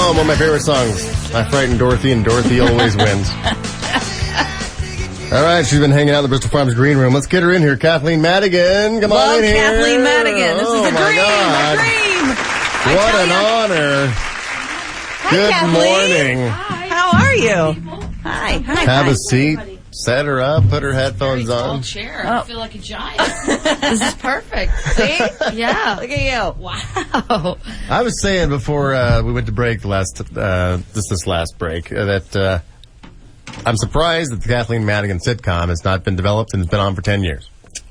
Home, one of my favorite songs. I frighten Dorothy, and Dorothy always wins. All right, she's been hanging out in the Bristol Farms green room. Let's get her in here. Kathleen Madigan, come on in here. Kathleen Madigan. This is the dream. What an honor. Hi, Good Kathleen. morning. Hi. How are you? Hi. Have a seat. Set her up. Put her headphones on. Chair. I feel like a giant. This is perfect. See? Yeah. Look at you. Wow. I was saying before we went to break this last break that I'm surprised that the Kathleen Madigan sitcom has not been developed and has been on for 10 years.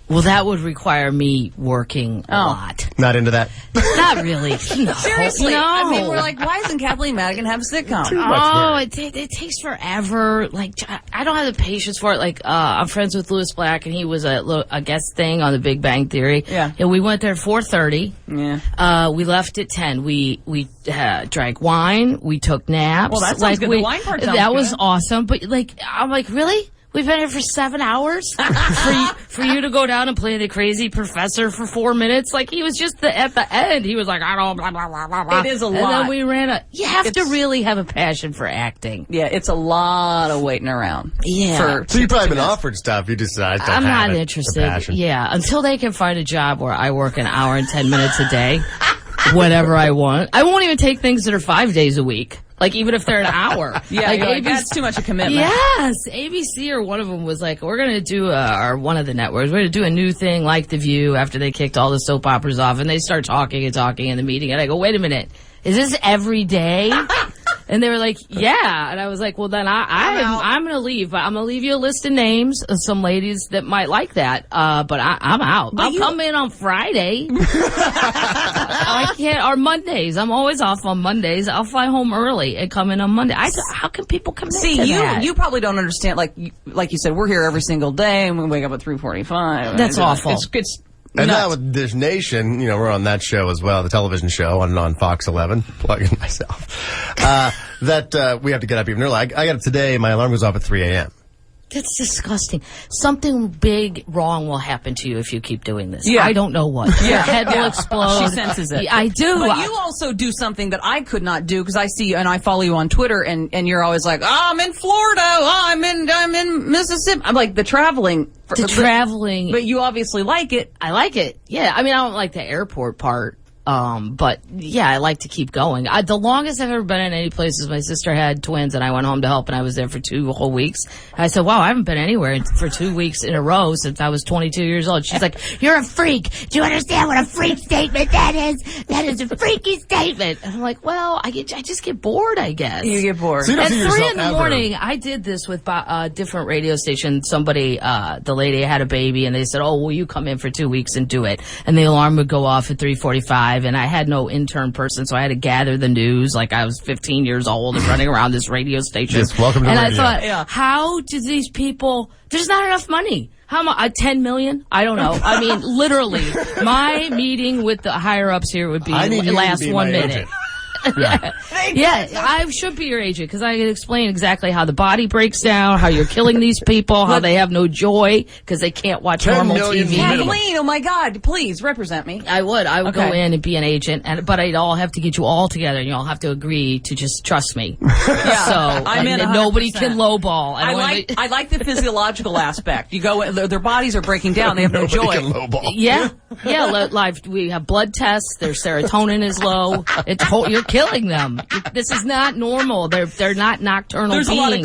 Well, that would require me working a lot. Not into that? Not really. No. Seriously. No. I mean, we're like, why doesn't Kathleen Madigan have a sitcom? Oh, it takes forever. Like, I don't have the patience for it. Like, I'm friends with Louis Black, and he was a guest thing on The Big Bang Theory. Yeah. And we went there at 4:30. Yeah. We left at 10. We drank wine. We took naps. Well, that sounds good. The wine part sounds That good. was awesome. But, like, I'm like, really? We've been here for 7 hours for you to go down and play the crazy professor for 4 minutes. Like, he was just at the end. He was like, I don't blah, blah, blah, blah, blah. It is a lot. And then we ran you have to really have a passion for acting. Yeah, it's a lot of waiting around. Yeah. So you've probably been offered stuff. You just I don't I'm have not it, interested. the passion. Yeah, until they can find a job where I work an hour and 10 minutes a day, whatever I want. I won't even take things that are 5 days a week. Like, even if they're an hour. Yeah, like, that's too much a commitment. Yes. ABC or one of them was like, we're going to do, or one of the networks, we're going to do a new thing like The View after they kicked all the soap operas off. And they start talking in the meeting. And I go, wait a minute. Is this every day? And they were like, yeah. And I was like, well, then I'm going to leave. But I'm going to leave you a list of names of some ladies that might like that. But I'm out. I'll come in on Friday. I can't, or Mondays. I'm always off on Mondays. I'll fly home early and come in on Monday. How can people commit to that? You probably don't understand. Like you said, we're here every single day, and we wake up at 3:45. That's awful. It's And nuts. now with Dish Nation, we're on that show as well, the television show on Fox 11, plugging myself, that we have to get up even early. I got up today, my alarm goes off at 3 a.m. That's disgusting. Something big wrong will happen to you if you keep doing this. Yeah. I don't know what. Your head will explode. She senses it. I do. But you also do something that I could not do because I see you and I follow you on Twitter and you're always like, oh, I'm in Florida. Oh, I'm in Mississippi. I'm like the traveling. Traveling. But you obviously like it. I like it. Yeah. I mean, I don't like the airport part. But yeah, I like to keep going. The longest I've ever been in any place is my sister had twins and I went home to help and I was there for 2 whole weeks. I said, wow, I haven't been anywhere for 2 weeks in a row since I was 22 years old. She's like, you're a freak. Do you understand what a freak statement that is? That is a freaky statement. And I'm like, well, I just get bored, I guess. You get bored. So you don't At see 3 yourself in the ever- morning, I did this with a different radio station. Somebody, the lady had a baby and they said, oh, will you come in for 2 weeks and do it? And the alarm would go off at 3:45 and I had no intern person, so I had to gather the news like I was 15 years old and running around this radio station. Yes, welcome to and radio. I thought, how do these people, there's not enough money. How much? 10 million? I don't know. I mean, literally, my meeting with the higher ups here would be I need you last to be 1 my minute. agent. Yeah, I should be your agent because I can explain exactly how the body breaks down, how you're killing these people, how they have no joy because they can't watch 10 normal million TV. minimum. Kathleen, oh my God, please represent me. I would go Okay. in and be an agent, but I'd all have to get you all together, and you all have to agree to just trust me. Yeah, So I'm in and 100%. nobody can lowball. I like the physiological aspect. You go, their bodies are breaking down. They have no Nobody joy. can lowball. Yeah, live. We have blood tests. Their serotonin is low. You're killing them. This is not normal. They're not nocturnal There's beings. a lot of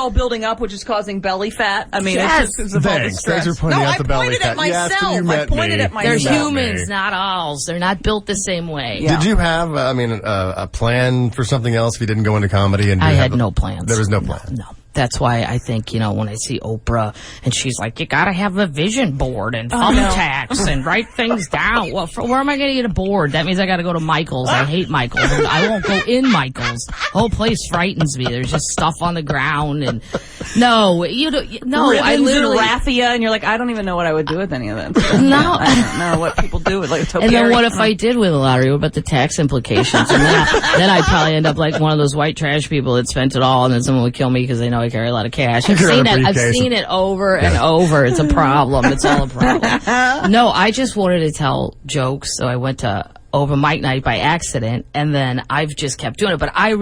cortisol building up, which is causing belly fat. I mean, Yes. it's just of all the Thanks. stress. Thanks for pointing out the belly I fat. pointed at Yes, but you myself. I met pointed me. at They're myself. humans, me. not owls. They're not built the same way. Yeah. Did you have, a plan for something else if you didn't go into comedy? And I had no plans. There was no plan. No. That's why I think, when I see Oprah and she's like, you gotta have a vision board and thumbtacks and write things down. Well, where am I gonna get a board? That means I gotta go to Michael's. I hate Michael's. I won't go in Michael's. The whole place frightens me. There's just stuff on the ground and no, I literally. and raffia, and you're like, I don't even know what I would do with any of that. No. I don't know what people do with like topiary. And then what if I did win the lottery? What about the tax implications? And then I'd probably end up like one of those white trash people that spent it all, and then someone would kill me because they know I carry a lot of cash. I've seen it over and over. It's a problem. It's all a problem. No, I just wanted to tell jokes, so I went to open mic night by accident, and then I've just kept doing it. But I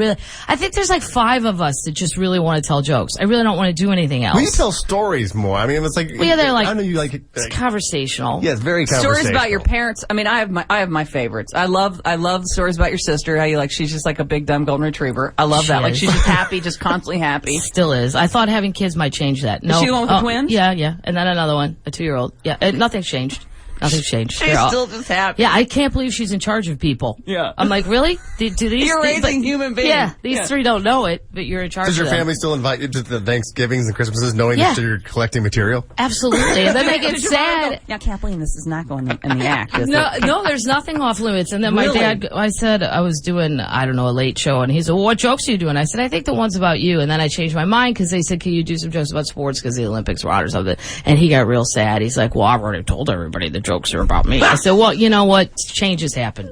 think there's like 5 of us that just really want to tell jokes. I really don't want to do anything else. We tell stories more. I mean, it's like, they're like, I know you like it. It's conversational. Yeah, it's very conversational. Stories about your parents. I mean, I have my favorites. I love stories about your sister. How you like, she's just like a big dumb golden retriever. I love that. Like, she's just happy, just constantly happy. Still is. I thought having kids might change that. No. Is she the one with the twins? Yeah. And then another one, a 2-year-old. Yeah, nothing's changed. Nothing's changed. She's still just happy. Yeah, I can't believe she's in charge of people. Yeah. I'm like, really? Do these? You're raising human beings. Yeah, these 3 don't know it, but you're in charge. Does your of them. family still invite you to the Thanksgivings and Christmases, knowing that you're collecting material? Absolutely. And then they get sad. Now, Kathleen, this is not going in the act. Is No, it? no, there's nothing off limits. And then my dad, I said I was doing, I don't know, a late show, and he said, well, what jokes are you doing? I said, I think the one's about you. And then I changed my mind because they said, can you do some jokes about sports because the Olympics were on or something? And he got real sad. He's like, well, I've already told everybody the jokes are about me. I said, well, you know what? Changes happen.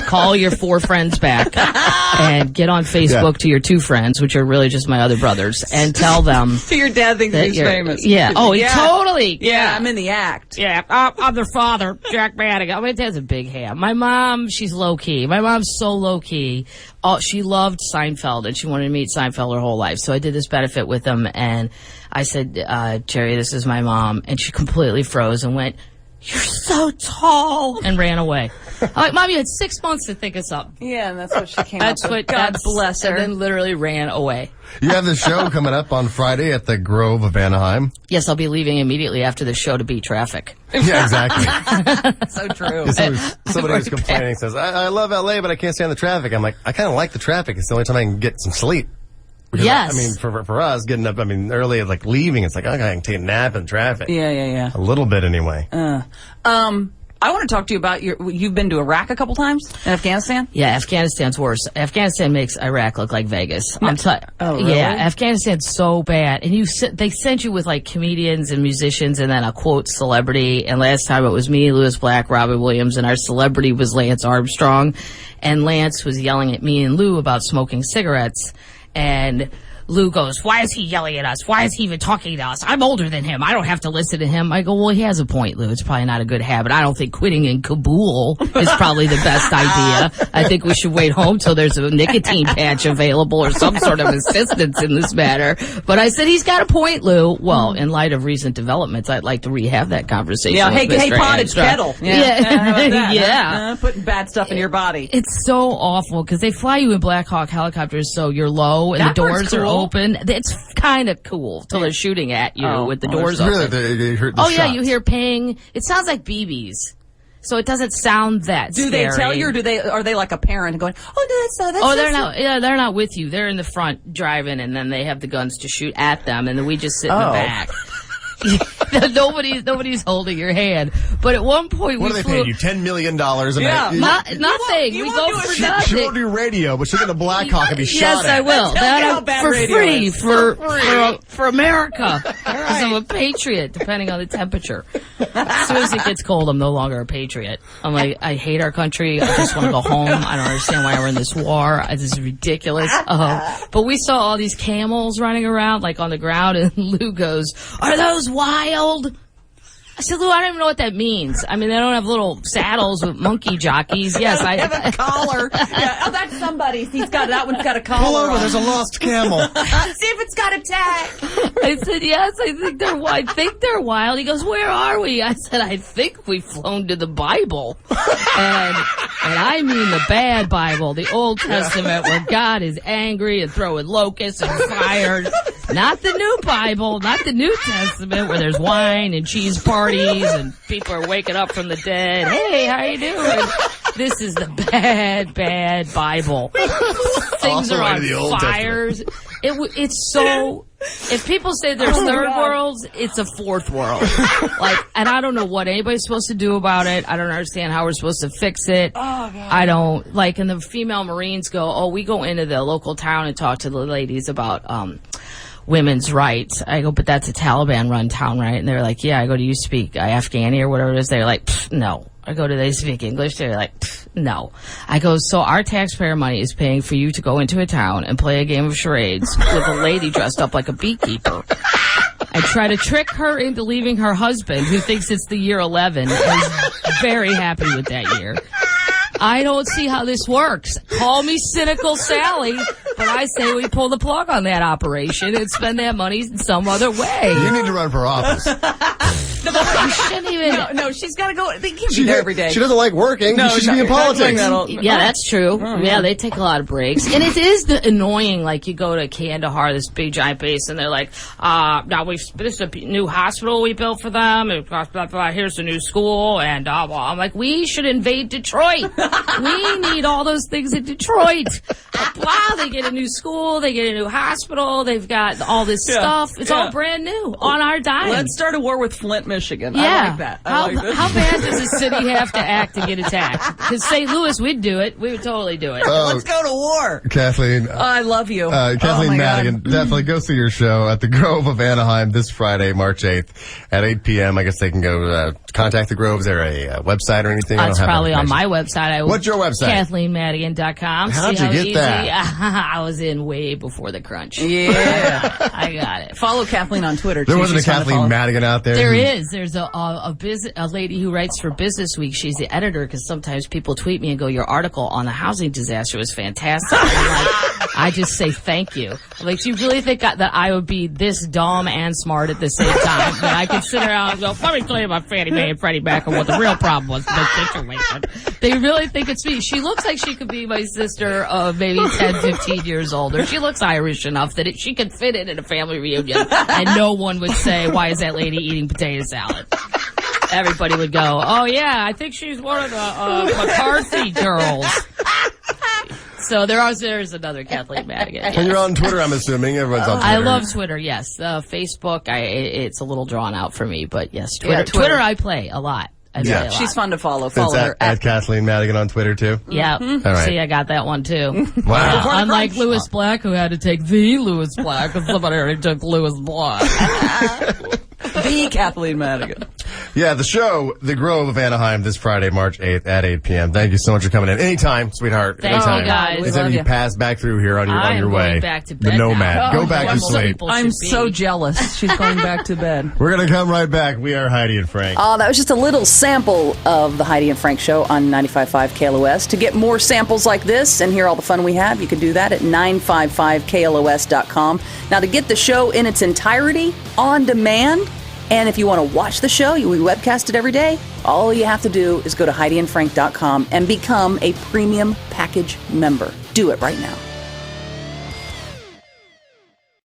Call your 4 friends back and get on Facebook to your 2 friends, which are really just my other brothers, and tell them. So your dad thinks he's famous. Yeah. Oh, he totally. Yeah, I'm in the act. Yeah. I'm their father, Jack Madigan. My dad's a big ham. My mom, she's low key. My mom's so low key. Oh, she loved Seinfeld, and she wanted to meet Seinfeld her whole life. So I did this benefit with them, and I said, Jerry, this is my mom. And she completely froze and went, you're so tall, and ran away. I'm like, Mom, you had 6 months to think of something. Yeah, and that's what she came That's up what with. God bless her. And then literally ran away. You have the show coming up on Friday at the Grove of Anaheim. Yes, I'll be leaving immediately after the show to beat traffic. Yeah, exactly. So true. Somebody was complaining, says, I love LA, but I can't stand the traffic. I'm like, I kind of like the traffic. It's the only time I can get some sleep. Because yes. I mean, for us, getting up, early, like leaving, it's like, okay, I can take a nap in traffic. Yeah. A little bit anyway. I want to talk to you about you've been to Iraq a couple times in Afghanistan? Yeah, Afghanistan's worse. Afghanistan makes Iraq look like Vegas. Oh, really? Yeah, Afghanistan's so bad. And they sent you with like comedians and musicians and then a quote celebrity. And last time it was me, Lewis Black, Robin Williams, and our celebrity was Lance Armstrong. And Lance was yelling at me and Lou about smoking cigarettes. And Lou goes, why is he yelling at us? Why is he even talking to us? I'm older than him. I don't have to listen to him. I go, well, he has a point, Lou. It's probably not a good habit. I don't think quitting in Kabul is probably the best idea. I think we should wait home till there's a nicotine patch available or some sort of assistance in this matter. But I said, he's got a point, Lou. Well, in light of recent developments, I'd like to rehab that conversation. Yeah, with hey, Mr. potted Armstrong. kettle. Yeah. Putting bad stuff in your body. It's so awful because they fly you in Black Hawk helicopters so you're low and That the doors are cool. open. It's kind of cool till they're shooting at you with the doors Really, open. they heard the Oh, yeah, shots. you hear ping. It sounds like BBs. So it doesn't sound that Do scary. they tell you, or are they like a parent going, that's Oh, they're not. Yeah, they're not with you. They're in the front driving, and then they have the guns to shoot at them, and then we just sit in the back. Nobody's holding your hand. But at one point, What we are they flew. paying you? $10 million a Yeah. night? Nothing. you We won't go do for it. She nothing. won't do radio, but she'll get a Black Hawk and be shot Yes, at. I will. Tell me how bad for radio free is. for America. Because I'm a patriot, depending on the temperature. As soon as it gets cold, I'm no longer a patriot. I'm like, I hate our country. I just want to go home. I don't understand why we're in this war. This is ridiculous. But we saw all these camels running around, like on the ground, and Lou goes, "Are those wild?" I said, Lou, I don't even know what that means. I mean, they don't have little saddles with monkey jockeys. Yes, I have a collar. Yeah. Oh, that's somebody's. That one's got a collar. Pull over, on. there's a lost camel. See if it's got a tag. I said, yes, I think they're wild. I think they're wild. He goes, where are we? I said, I think we've flown to the Bible. And I mean the bad Bible, the Old Testament, where God is angry and throwing locusts and fire. Not the new Bible, not the New Testament, where there's wine and cheese parties and people are waking up from the dead. Hey, how you doing? This is the bad Bible. Things are on fires. It's so. If people say there's third worlds, it's a fourth world. And I don't know what anybody's supposed to do about it. I don't understand how we're supposed to fix it. Oh, God. I don't, and the female Marines go, we go into the local town and talk to the ladies about, women's rights. I go, but that's a Taliban-run town, right? And they're like, yeah. I go, do you speak Afghani or whatever it is? They're like, no. I go, do they speak English? They're like, no. I go, so our taxpayer money is paying for you to go into a town and play a game of charades with a lady dressed up like a beekeeper. I try to trick her into leaving her husband, who thinks it's the year 11, and is very happy with that year. I don't see how this works. Call me cynical Sally, but I say we pull the plug on that operation and spend that money in some other way. You need to run for office. You shouldn't even. No, she's got to go. They can't be there every day. She doesn't like working. No, she should be in politics. Yeah, that's true. Yeah, they take a lot of breaks. And it is annoying, like, you go to Kandahar, this big giant base, and they're like, now this is a new hospital we built for them, and blah, blah, blah, here's a new school, and blah. I'm like, we should invade Detroit. We need all those things in Detroit. Wow, they get a new school, they get a new hospital, they've got all this stuff. It's all brand new on our dime. Let's start a war with Flint, Michigan. Yeah. I like that. How bad does a city have to act to get attacked? Because St. Louis, we'd do it. We would totally do it. Let's go to war. Kathleen. I love you. Kathleen Madigan, definitely go see your show at the Grove of Anaheim this Friday, March 8th at 8 p.m. I guess they can go contact the Grove. Is there a website or anything? It's probably on my website. What's your website? KathleenMadigan.com. How'd you get that? I was in way before the crunch. Yeah. I got it. Follow Kathleen on Twitter, too. There wasn't a Kathleen Madigan out there? There is. There's a lady who writes for Business Week. She's the editor, because sometimes people tweet me and go, your article on the housing disaster was fantastic. I just say thank you. Like, do you really think that I would be this dumb and smart at the same time? That I could sit around and go, let me tell you about Fannie Mae and Freddie Mac and what the real problem was with the situation. They really think it's me. She looks like she could be my sister of maybe 10, 15 years older. She looks Irish enough that she could fit in at a family reunion and no one would say, why is that lady eating potato salad? Everybody would go, oh yeah, I think she's one of the McCarthy girls. So there's another Kathleen Madigan. Yes. When you're on Twitter, I'm assuming everyone's on Twitter. I love Twitter. Yes, Facebook. It's a little drawn out for me, but yes, Twitter. Yeah, Twitter I play a lot. She's fun to follow. It's Follow her at Kathleen Madigan on Twitter too. Yeah. All right. See, I got that one too. Wow. Unlike Lewis Black, who had to take the Lewis Black, because somebody already took Lewis Black. the Kathleen Madigan. Yeah, the show, The Grove of Anaheim, this Friday, March 8th at 8 p.m. Thank you so much for coming in. Anytime, sweetheart. Thank Anytime. you, guys. Anytime you pass back through here on your way. Going back to bed. The Nomad. Now. Go back to sleep. I'm so jealous. She's going back to bed. We're going to come right back. We are Heidi and Frank. That was just a little sample of the Heidi and Frank show on 95.5 KLOS. To get more samples like this and hear all the fun we have, you can do that at 955KLOS.com. Now, to get the show in its entirety on demand, and if you want to watch the show, we webcast it every day, all you have to do is go to HeidiandFrank.com and become a premium package member. Do it right now.